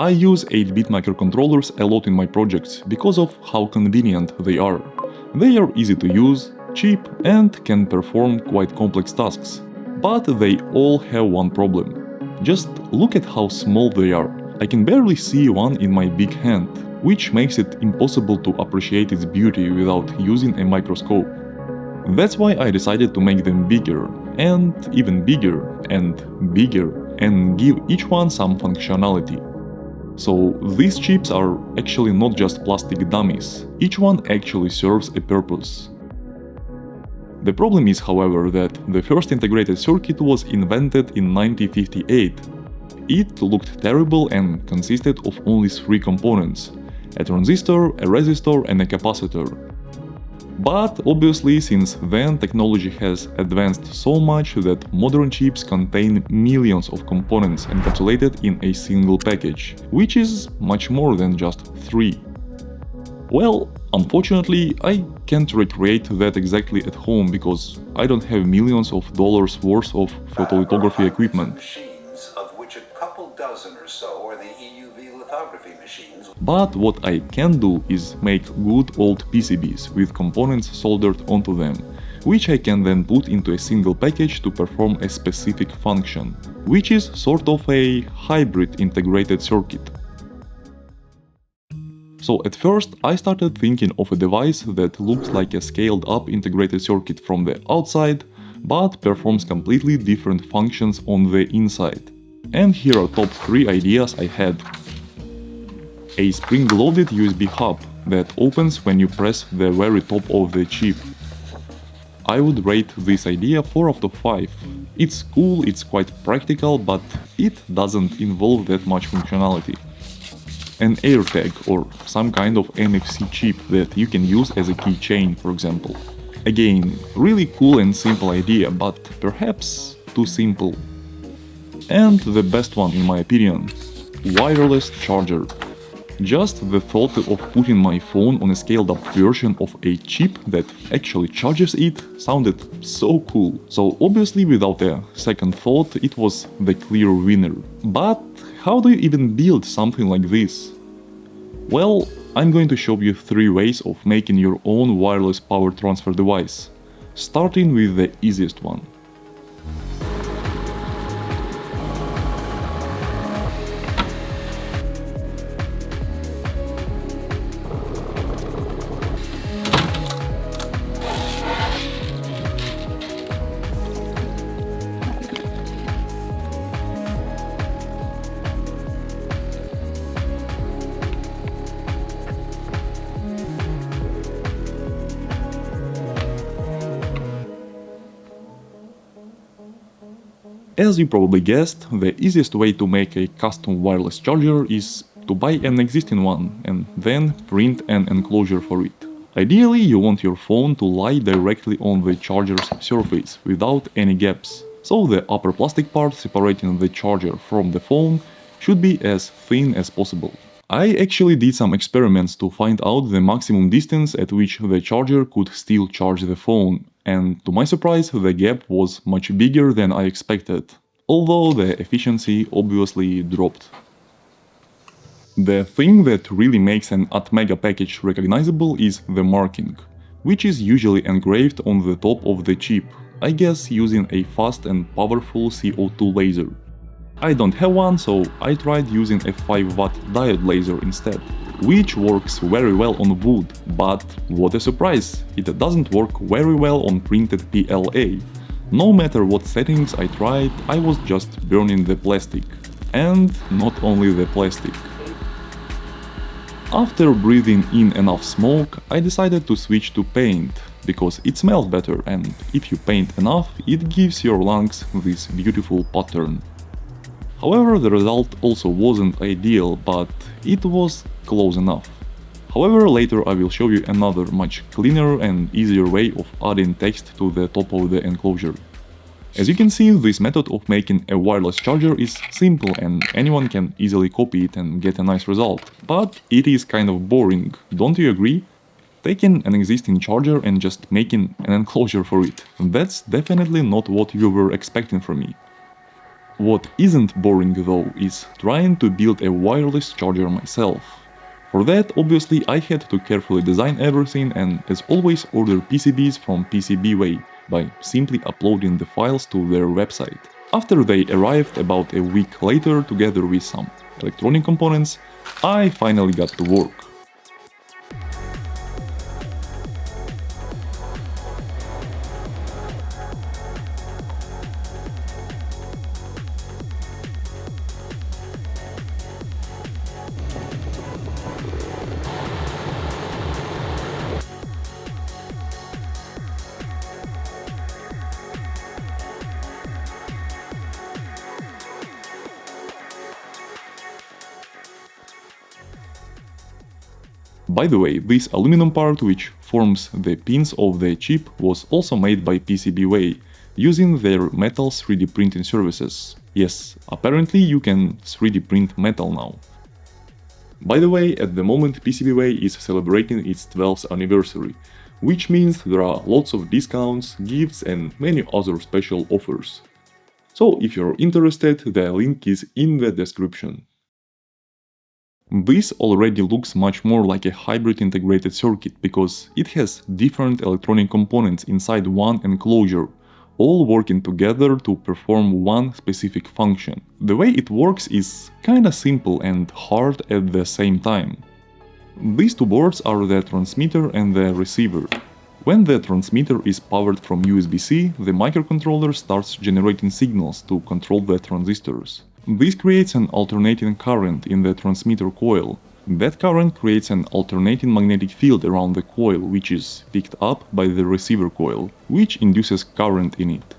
I use 8-bit microcontrollers a lot in my projects because of how convenient they are. They are easy to use, cheap and can perform quite complex tasks. But they all have one problem. Just look at how small they are. I can barely see one in my big hand, which makes it impossible to appreciate its beauty without using a microscope. That's why I decided to make them bigger, and even bigger, and give each one some functionality. So these chips are actually not just plastic dummies, each one actually serves a purpose. The problem is, however, that the first integrated circuit was invented in 1958. It looked terrible and consisted of only 3 components: a transistor, a resistor and a capacitor. But obviously, since then technology has advanced so much that modern chips contain millions of components encapsulated in a single package, which is much more than just 3. Well, unfortunately, I can't recreate that exactly at home because I don't have millions of dollars worth of photolithography equipment. Machines, of which a couple dozen or so are the EUV lithography machines. But what I can do is make good old PCBs with components soldered onto them, which I can then put into a single package to perform a specific function, which is sort of a hybrid integrated circuit. So at first I started thinking of a device that looks like a scaled up integrated circuit from the outside, but performs completely different functions on the inside. And here are top 3 ideas I had. A spring-loaded USB hub that opens when you press the very top of the chip. I would rate this idea 4 out of 5. It's cool, it's quite practical, but it doesn't involve that much functionality. An AirTag or some kind of NFC chip that you can use as a keychain, for example. Again, really cool and simple idea, but perhaps too simple. And the best one in my opinion, wireless charger. Just the thought of putting my phone on a scaled up version of a chip that actually charges it sounded so cool. So obviously without a second thought it was the clear winner. But how do you even build something like this? Well, I'm going to show you 3 ways of making your own wireless power transfer device, starting with the easiest one. As you probably guessed, the easiest way to make a custom wireless charger is to buy an existing one and then print an enclosure for it. Ideally, you want your phone to lie directly on the charger's surface without any gaps, so the upper plastic part separating the charger from the phone should be as thin as possible. I actually did some experiments to find out the maximum distance at which the charger could still charge the phone, and to my surprise the gap was much bigger than I expected, although the efficiency obviously dropped. The thing that really makes an Atmega package recognizable is the marking, which is usually engraved on the top of the chip, I guess using a fast and powerful CO2 laser. I don't have one, so I tried using a 5-watt diode laser instead, which works very well on wood, but what a surprise, it doesn't work very well on printed PLA. No matter what settings I tried, I was just burning the plastic. And not only the plastic. After breathing in enough smoke, I decided to switch to paint, because it smells better and if you paint enough, it gives your lungs this beautiful pattern. However, the result also wasn't ideal, but it was close enough. However, later I will show you another much cleaner and easier way of adding text to the top of the enclosure. As you can see, this method of making a wireless charger is simple and anyone can easily copy it and get a nice result. But it is kind of boring, don't you agree? Taking an existing charger and just making an enclosure for it. That's definitely not what you were expecting from me. What isn't boring though is trying to build a wireless charger myself. For that, obviously, I had to carefully design everything and, as always, order PCBs from PCBWay by simply uploading the files to their website. After they arrived about a week later together with some electronic components, I finally got to work. By the way, this aluminum part which forms the pins of the chip was also made by PCBWay, using their metal 3D printing services. Yes, apparently you can 3D print metal now. By the way, at the moment PCBWay is celebrating its 12th anniversary, which means there are lots of discounts, gifts and many other special offers. So if you're interested, the link is in the description. This already looks much more like a hybrid integrated circuit, because it has different electronic components inside one enclosure, all working together to perform one specific function. The way it works is kinda simple and hard at the same time. These two boards are the transmitter and the receiver. When the transmitter is powered from USB-C, the microcontroller starts generating signals to control the transistors. This creates an alternating current in the transmitter coil. That current creates an alternating magnetic field around the coil, which is picked up by the receiver coil, which induces current in it.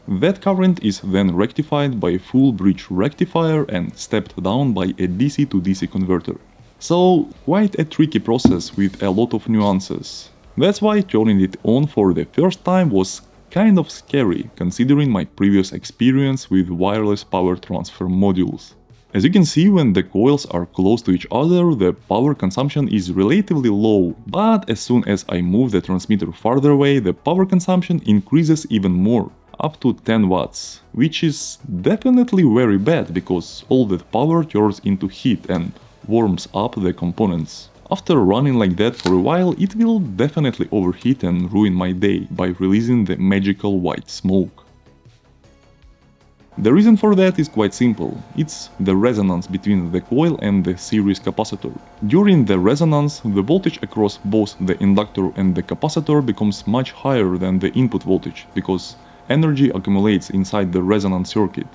That current is then rectified by a full bridge rectifier and stepped down by a DC to DC converter. So, quite a tricky process with a lot of nuances. That's why turning it on for the first time was kind of scary, considering my previous experience with wireless power transfer modules. As you can see, when the coils are close to each other, the power consumption is relatively low, but as soon as I move the transmitter farther away, the power consumption increases even more, up to 10 watts, which is definitely very bad, because all that power turns into heat and warms up the components. After running like that for a while, it will definitely overheat and ruin my day by releasing the magical white smoke. The reason for that is quite simple. It's the resonance between the coil and the series capacitor. During the resonance, the voltage across both the inductor and the capacitor becomes much higher than the input voltage, because energy accumulates inside the resonance circuit.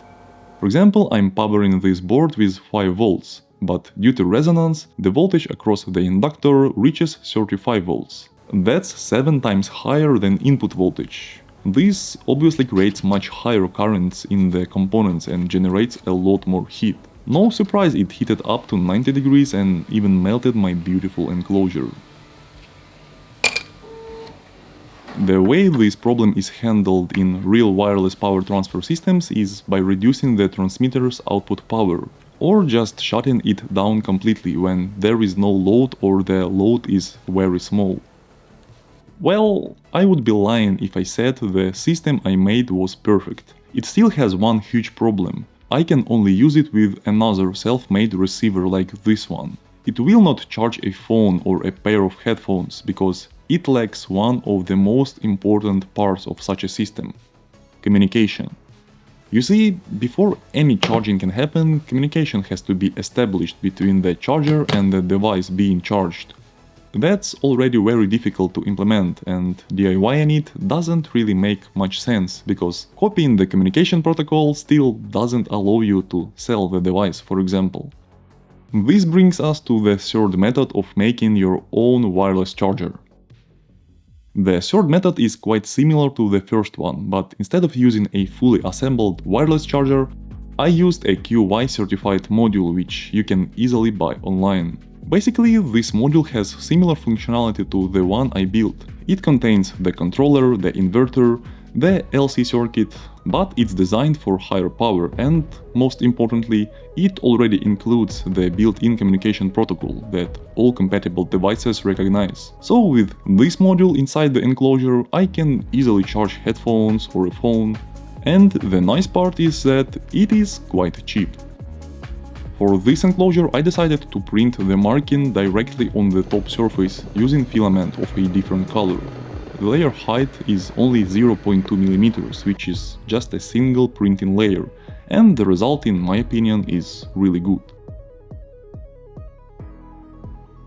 For example, I'm powering this board with 5 volts. But due to resonance, the voltage across the inductor reaches 35 volts. That's 7 times higher than input voltage. This obviously creates much higher currents in the components and generates a lot more heat. No surprise it heated up to 90 degrees and even melted my beautiful enclosure. The way this problem is handled in real wireless power transfer systems is by reducing the transmitter's output power, or just shutting it down completely when there is no load or the load is very small. Well, I would be lying if I said the system I made was perfect. It still has one huge problem. I can only use it with another self-made receiver like this one. It will not charge a phone or a pair of headphones, because it lacks one of the most important parts of such a system: communication. You see, before any charging can happen, communication has to be established between the charger and the device being charged. That's already very difficult to implement, and DIYing it doesn't really make much sense, because copying the communication protocol still doesn't allow you to sell the device, for example. This brings us to the third method of making your own wireless charger. The third method is quite similar to the first one, but instead of using a fully assembled wireless charger, I used a QY certified module which you can easily buy online. Basically, this module has similar functionality to the one I built. It contains the controller, the inverter, the LC circuit, but it's designed for higher power and, most importantly, it already includes the built-in communication protocol that all compatible devices recognize. So with this module inside the enclosure, I can easily charge headphones or a phone, And the nice part is that it is quite cheap. For this enclosure I decided to print the marking directly on the top surface using filament of a different color. The layer height is only 0.2 mm, which is just a single printing layer, and the result in my opinion is really good.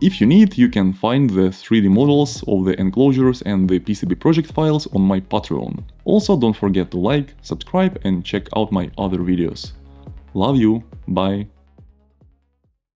If you need, you can find the 3D models of the enclosures and the PCB project files on my Patreon. Also, don't forget to like, subscribe and check out my other videos. Love you, bye!